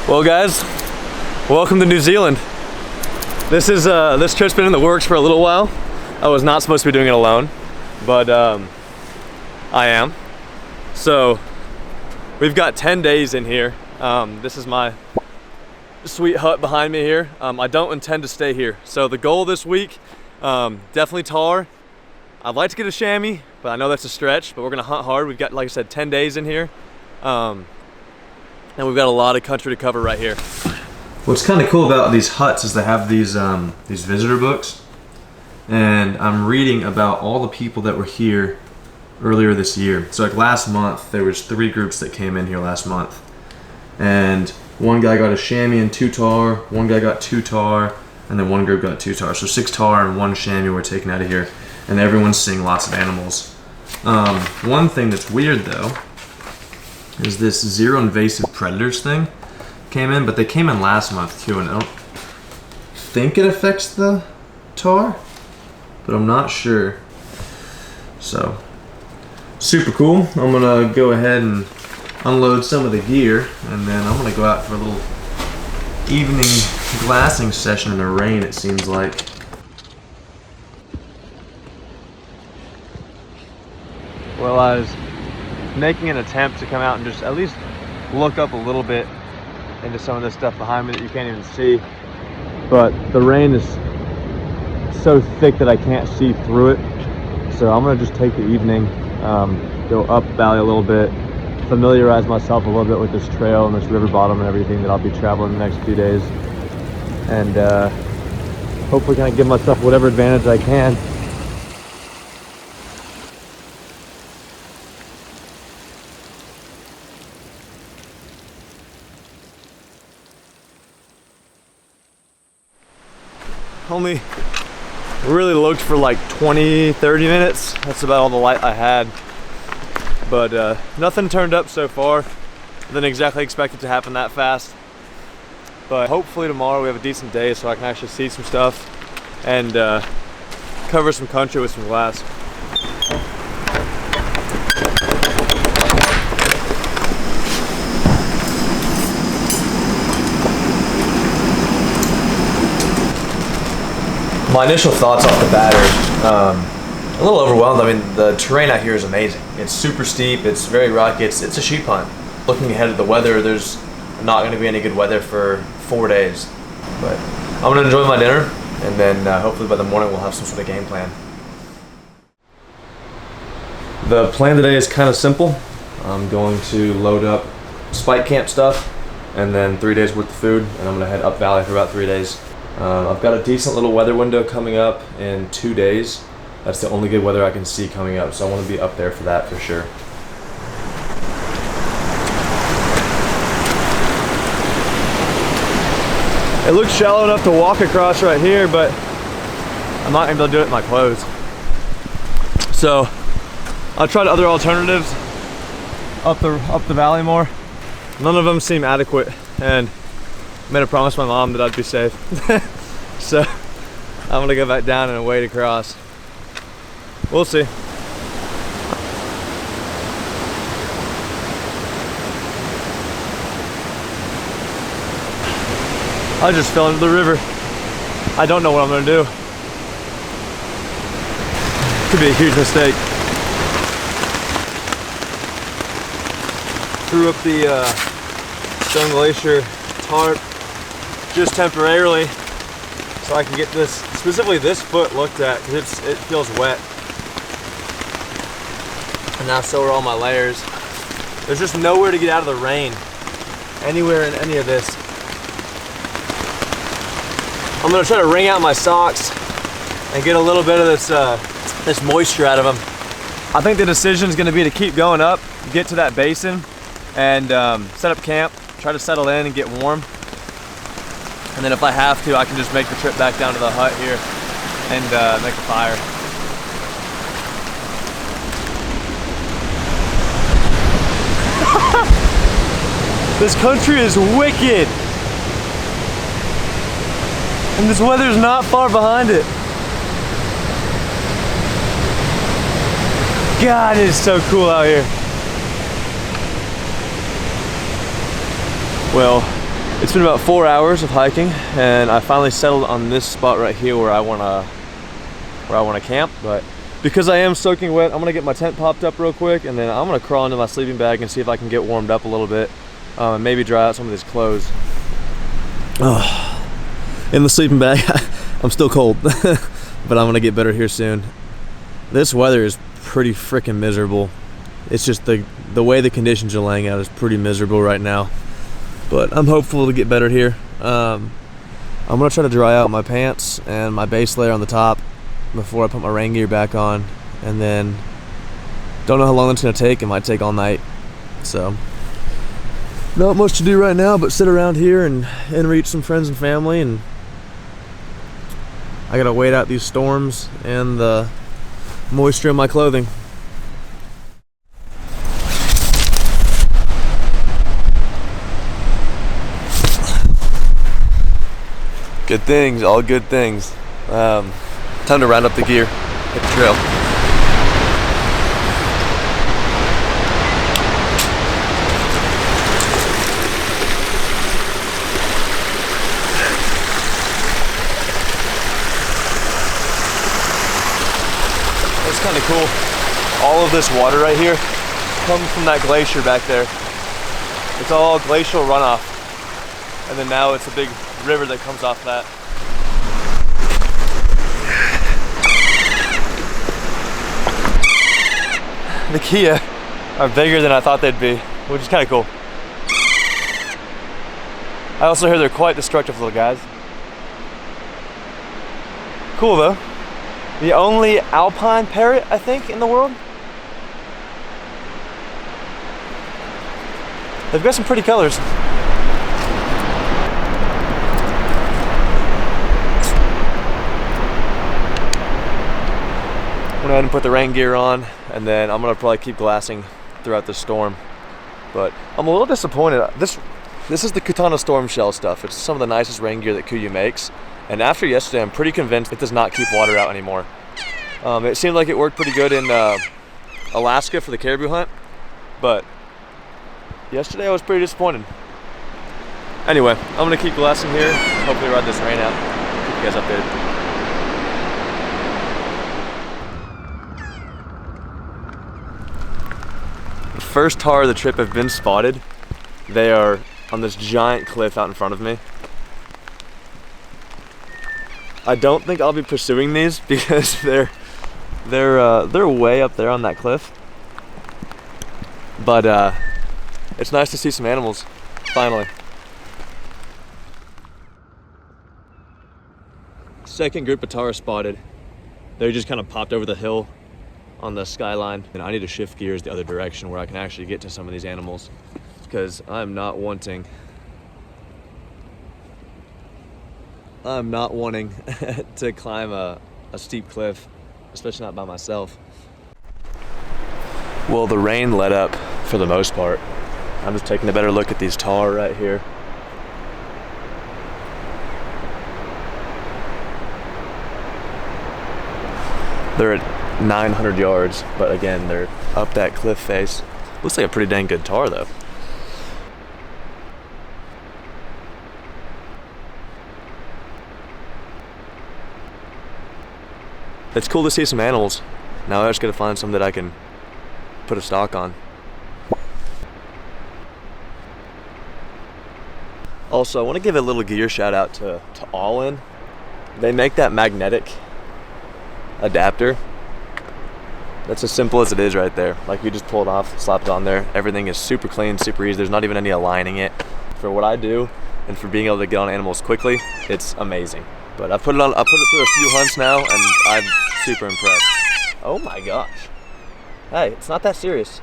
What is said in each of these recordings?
Well guys, welcome to New Zealand. This trip's been in the works for a little while. I was not supposed to be doing it alone, but I am. So we've got 10 days in here. This is my sweet hut behind me here. I don't intend to stay here. So the goal this week, definitely Tahr. I'd like to get a chamois, but I know that's a stretch, but we're gonna hunt hard. We've got, like I said, 10 days in here. And we've got a lot of country to cover right here. What's kind of cool about these huts is they have these visitor books, and I'm reading about all the people that were here earlier this year. So like last month, there was 3 groups that came in here last month, and one guy got a chamois and 2 tahr, one guy got 2 tahr, and then one group got 2 tahr. So 6 tahr and 1 chamois were taken out of here, and everyone's seeing lots of animals. One thing that's weird though is this zero invasive predators thing came in, but they came in last month too, and I don't think it affects the tahr, but I'm not sure. So super cool. I'm gonna go ahead and unload some of the gear, and then I'm gonna go out for a little evening glassing session in the rain, it seems like. Well, I was making an attempt to come out and just at least look up a little bit into some of this stuff behind me that you can't even see, but the rain is so thick that I can't see through it. So I'm gonna just take the evening, go up valley a little bit, familiarize myself a little bit with this trail and this river bottom and everything that I'll be traveling the next few days, and hopefully kind of give myself whatever advantage I can. Only really looked for like 20-30 minutes. That's about all the light I had, but nothing turned up so far. Didn't exactly expect it to happen that fast, but hopefully tomorrow we have a decent day so I can actually see some stuff and cover some country with some glass. My initial thoughts off the bat are a little overwhelmed. I mean, the terrain out here is amazing. It's super steep, it's very rocky, it's a sheep hunt. Looking ahead at the weather, there's not going to be any good weather for 4 days. But I'm going to enjoy my dinner, and then hopefully by the morning we'll have some sort of game plan. The plan today is kind of simple. I'm going to load up spike camp stuff, and then 3 days worth of food, and I'm going to head up valley for about 3 days. I've got a decent little weather window coming up in 2 days. That's the only good weather I can see coming up, so I want to be up there for that for sure. It looks shallow enough to walk across right here, but I'm not gonna be able to do it in my clothes. So I tried other alternatives up the valley more. None of them seem adequate, and made a promise to my mom that I'd be safe. So I'm gonna go back down and wade across. We'll see. I just fell into the river. I don't know what I'm gonna do. Could be a huge mistake. Threw up the Stone Glacier tarp just temporarily so I can get this, specifically this foot, looked at, because it feels wet. And now so are all my layers. There's just nowhere to get out of the rain, anywhere in any of this. I'm gonna try to wring out my socks and get a little bit of this moisture out of them. I think the decision is gonna be to keep going up, get to that basin, and set up camp, try to settle in and get warm. And then if I have to, I can just make the trip back down to the hut here and make a fire. This country is wicked. And this weather's not far behind it. God, it is so cool out here. Well, it's been about 4 hours of hiking, and I finally settled on this spot right here where I wanna camp. But because I am soaking wet, I'm gonna get my tent popped up real quick, and then I'm gonna crawl into my sleeping bag and see if I can get warmed up a little bit, and maybe dry out some of these clothes. In the sleeping bag, I'm still cold, but I'm gonna get better here soon. This weather is pretty freaking miserable. It's just the way the conditions are laying out is pretty miserable right now. But I'm hopeful to get better here. I'm gonna try to dry out my pants and my base layer on the top before I put my rain gear back on, and then don't know how long it's gonna take. It might take all night. So not much to do right now but sit around here and reach some friends and family, and I gotta wait out these storms and the moisture in my clothing. Good things, all good things. Time to round up the gear, hit the trail. It's kind of cool. All of this water right here comes from that glacier back there. It's all glacial runoff. And then now it's a big river that comes off that. The Kia are bigger than I thought they'd be, which is kind of cool. I also hear they're quite destructive little guys. Cool though. The only alpine parrot, I think, in the world. They've got some pretty colors. I'm gonna go ahead and put the rain gear on, and then I'm gonna probably keep glassing throughout the storm. But I'm a little disappointed. This is the Katana Storm Shell stuff. It's some of the nicest rain gear that Kuiu makes. And after yesterday, I'm pretty convinced it does not keep water out anymore. It seemed like it worked pretty good in Alaska for the caribou hunt, but yesterday I was pretty disappointed. Anyway, I'm gonna keep glassing here, hopefully ride this rain out, keep you guys updated. The first tar of the trip have been spotted. They are on this giant cliff out in front of me. I don't think I'll be pursuing these because they're way up there on that cliff. But it's nice to see some animals, finally. Second group of tar spotted. They just kind of popped over the hill on the skyline, and I need to shift gears the other direction where I can actually get to some of these animals, because I'm not wanting to climb a steep cliff, especially not by myself. Well, the rain let up for the most part. I'm just taking a better look at these tar right here. They're at 900 yards, but again, they're up that cliff face. Looks like a pretty dang good tar though. It's cool to see some animals. Now I just gotta find some that I can put a stock on. Also, I want to give a little gear shout out to All In. They make that magnetic adapter That's as simple as it is right there. Like, you just pull it off, slap it on there. Everything is super clean, super easy. There's not even any aligning it. For what I do and for being able to get on animals quickly, it's amazing. But I put it through a few hunts now, and I'm super impressed. Oh my gosh. Hey, it's not that serious.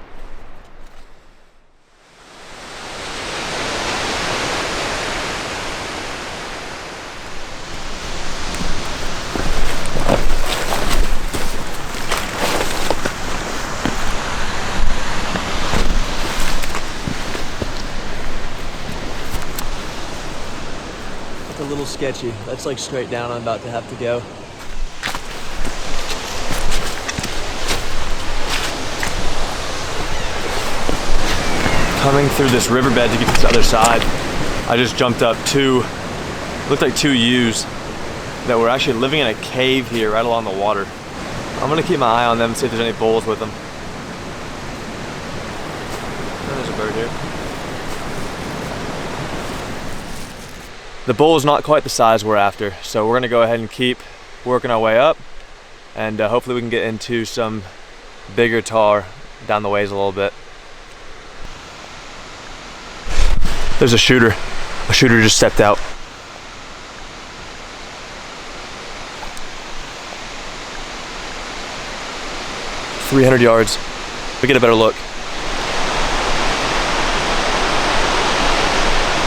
It's a little sketchy. That's like straight down. I'm about to have to go. Coming through this riverbed to get to the other side, I just jumped up looked like two ewes that were actually living in a cave here right along the water. I'm gonna keep my eye on them and see if there's any bulls with them. Oh, there's a bird here. The bull is not quite the size we're after, so we're gonna go ahead and keep working our way up, and hopefully we can get into some bigger tahr down the ways a little bit. There's a shooter. A shooter just stepped out. "300 yards. We get a better look."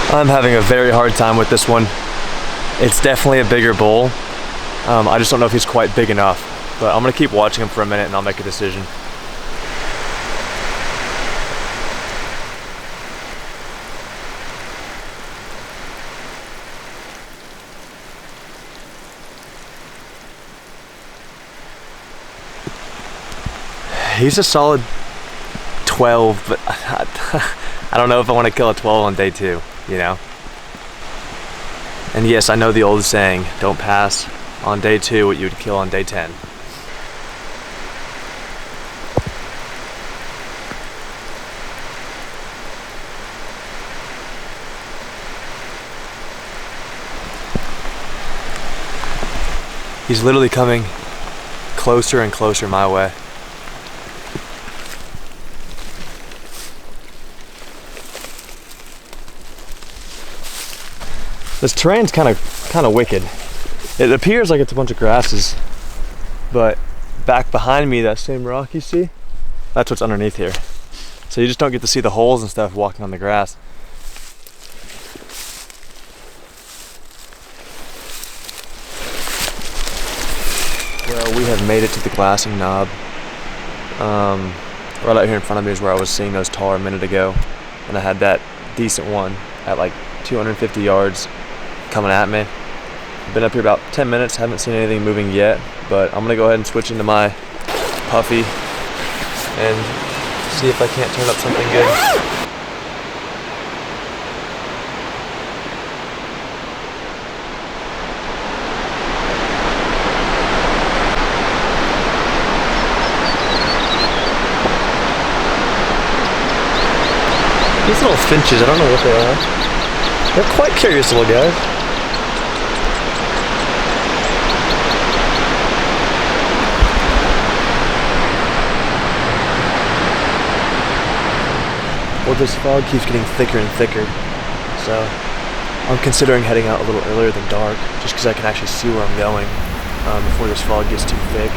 I'm having a very hard time with this one. It's definitely a bigger bull. I just don't know if he's quite big enough. But I'm gonna keep watching him for a minute and I'll make a decision. He's a solid 12, but I don't know if I want to kill a 12 on day 2, you know? And yes, I know the old saying, don't pass on day 2 what you would kill on day 10. He's literally coming closer and closer my way. This terrain's kind of wicked. It appears like it's a bunch of grasses, but back behind me, that same rock you see, that's what's underneath here. So you just don't get to see the holes and stuff walking on the grass. Well, we have made it to the glassing knob. Right out here in front of me is where I was seeing those tahr a minute ago, and I had that decent one at like 250 yards coming at me. I've been up here about 10 minutes, haven't seen anything moving yet, but I'm gonna go ahead and switch into my puffy and see if I can't turn up something good. These little finches, I don't know what they are. They're quite curious little guys. Well, this fog keeps getting thicker and thicker, so I'm considering heading out a little earlier than dark, just because I can actually see where I'm going before this fog gets too thick.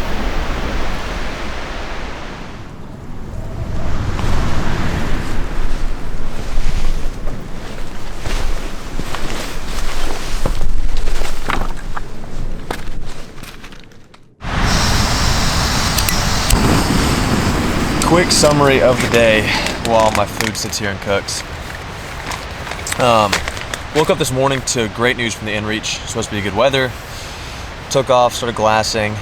Quick summary of the day while my food sits here and cooks. Woke up this morning to great news from the inReach. It's supposed to be good weather. Took off, started glassing,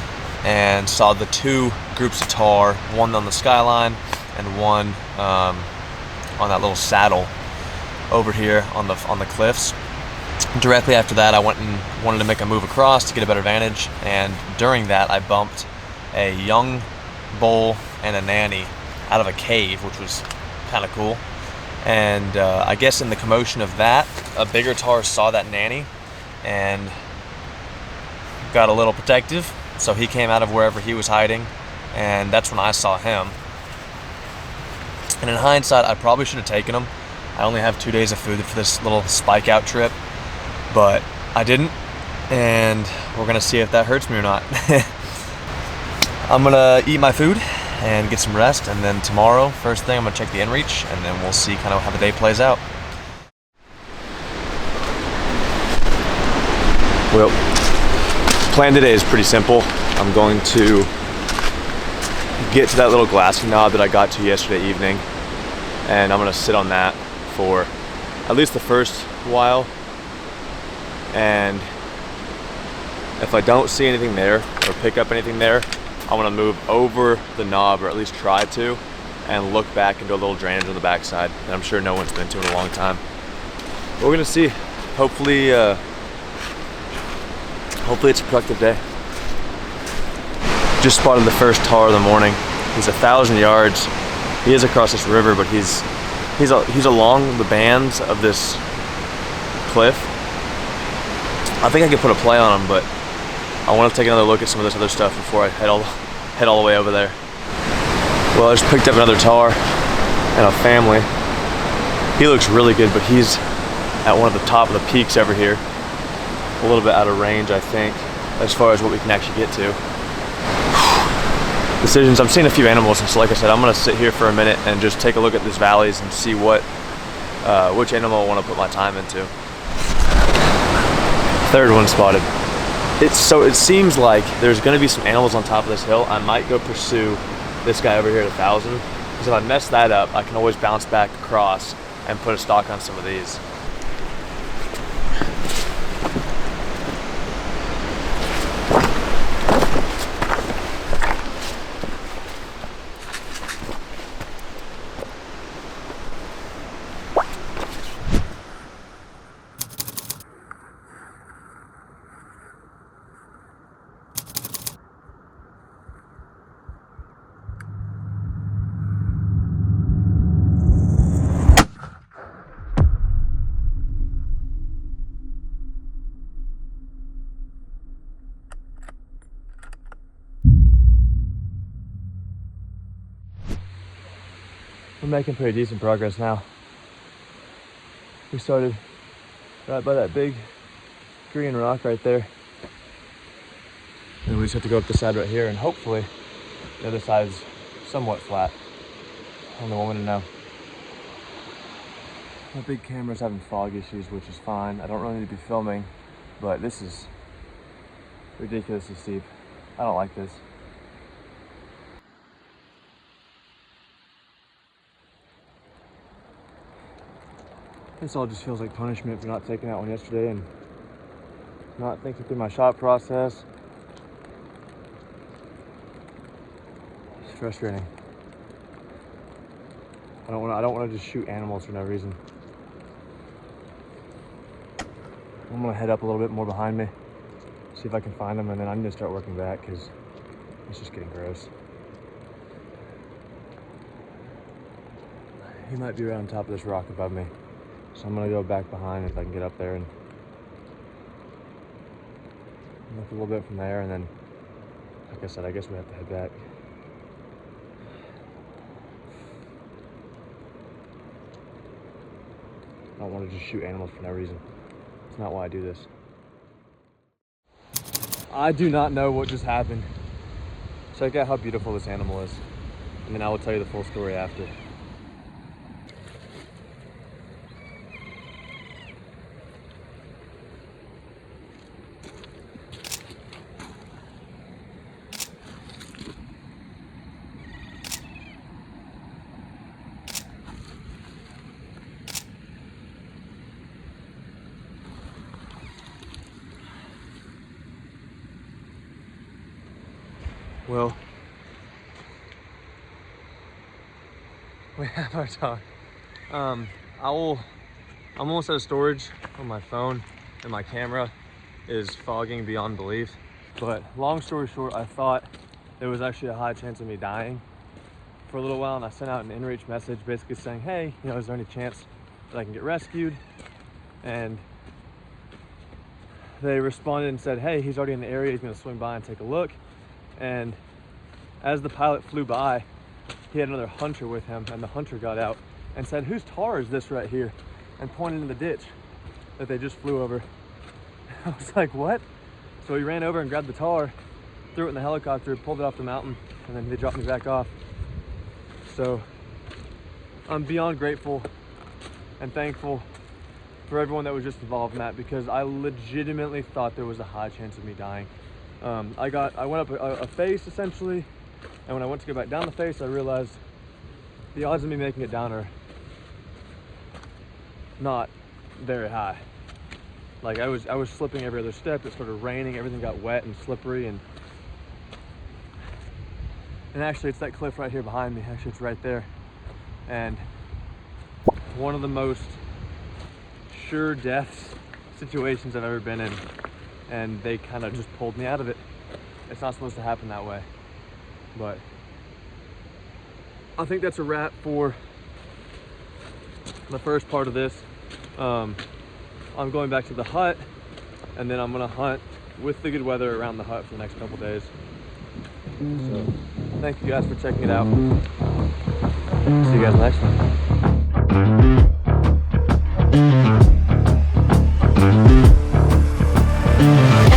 and saw the two groups of tahr, one on the skyline and one on that little saddle over here on the cliffs. Directly after that, I went and wanted to make a move across to get a better vantage, and during that I bumped a young bull and a nanny out of a cave, which was kind of cool. And I guess in the commotion of that, a bigger tahr saw that nanny and got a little protective, so he came out of wherever he was hiding and that's when I saw him. And in hindsight, I probably should have taken him. I only have 2 days of food for this little spike out trip, but I didn't, and we're gonna see if that hurts me or not. I'm gonna eat my food and get some rest, and then tomorrow, first thing, I'm gonna check the inReach, and then we'll see kind of how the day plays out. Well, plan today is pretty simple. I'm going to get to that little glassing knob that I got to yesterday evening, and I'm gonna sit on that for at least the first while, and if I don't see anything there or pick up anything there, I want to move over the knob, or at least try to, and look back into a little drainage on the backside that I'm sure no one's been to in a long time. But we're gonna see. Hopefully it's a productive day. Just spotted the first tar of the morning. He's 1,000 yards. He is across this river, but he's along the bands of this cliff. I think I could put a play on him, but I want to take another look at some of this other stuff before I head all the way over there. Well, I just picked up another tar and a family. He looks really good, but he's at one of the top of the peaks over here. A little bit out of range, I think, as far as what we can actually get to. Decisions. I'm seeing a few animals, and so like I said, I'm gonna sit here for a minute and just take a look at these valleys and see which animal I want to put my time into. Third one spotted. It seems like there's gonna be some animals on top of this hill. I might go pursue this guy over here at 1,000, because if I mess that up, I can always bounce back across and put a stock on some of these. We're making pretty decent progress now. We started right by that big green rock right there. And we just have to go up the side right here, and hopefully the other side is somewhat flat. Only one way to know. My big camera's having fog issues, which is fine. I don't really need to be filming, but this is ridiculously steep. I don't like this. This all just feels like punishment for not taking that one yesterday and not thinking through my shot process. It's frustrating. I don't want to just shoot animals for no reason. I'm gonna head up a little bit more behind me, see if I can find them, and then I'm gonna start working back because it's just getting gross. He might be right on top of this rock above me. So I'm gonna go back behind if I can get up there and look a little bit from there, and then, like I said, I guess we have to head back. I don't want to just shoot animals for no reason. It's not why I do this. I do not know what just happened. Check out how beautiful this animal is, and then I will tell you the full story after. Well, we have our talk. I'm almost out of storage on my phone, and my camera is fogging beyond belief. But long story short, I thought there was actually a high chance of me dying for a little while, and I sent out an inReach message basically saying, hey, is there any chance that I can get rescued? And they responded and said, hey, he's already in the area, he's gonna swing by and take a look. And as the pilot flew by, he had another hunter with him, and the hunter got out and said, "Whose tar is this right here?" and pointed in the ditch that they just flew over. I was like, what? So he ran over and grabbed the tar, threw it in the helicopter, pulled it off the mountain, and then they dropped me back off. So I'm beyond grateful and thankful for everyone that was just involved in that, because I legitimately thought there was a high chance of me dying. I went up a face essentially, and when I went to go back down the face, I realized the odds of me making it down are not very high. Like I was slipping every other step. It started raining, everything got wet and slippery, and actually it's that cliff right here behind me. Actually, it's right there. And one of the most sure death situations I've ever been in, and they kind of just pulled me out of it. It's not supposed to happen that way, but I think that's a wrap for the first part of this. I'm going back to the hut, and then I'm gonna hunt with the good weather around the hut for the next couple days. So thank you guys for checking it out. See you guys next time.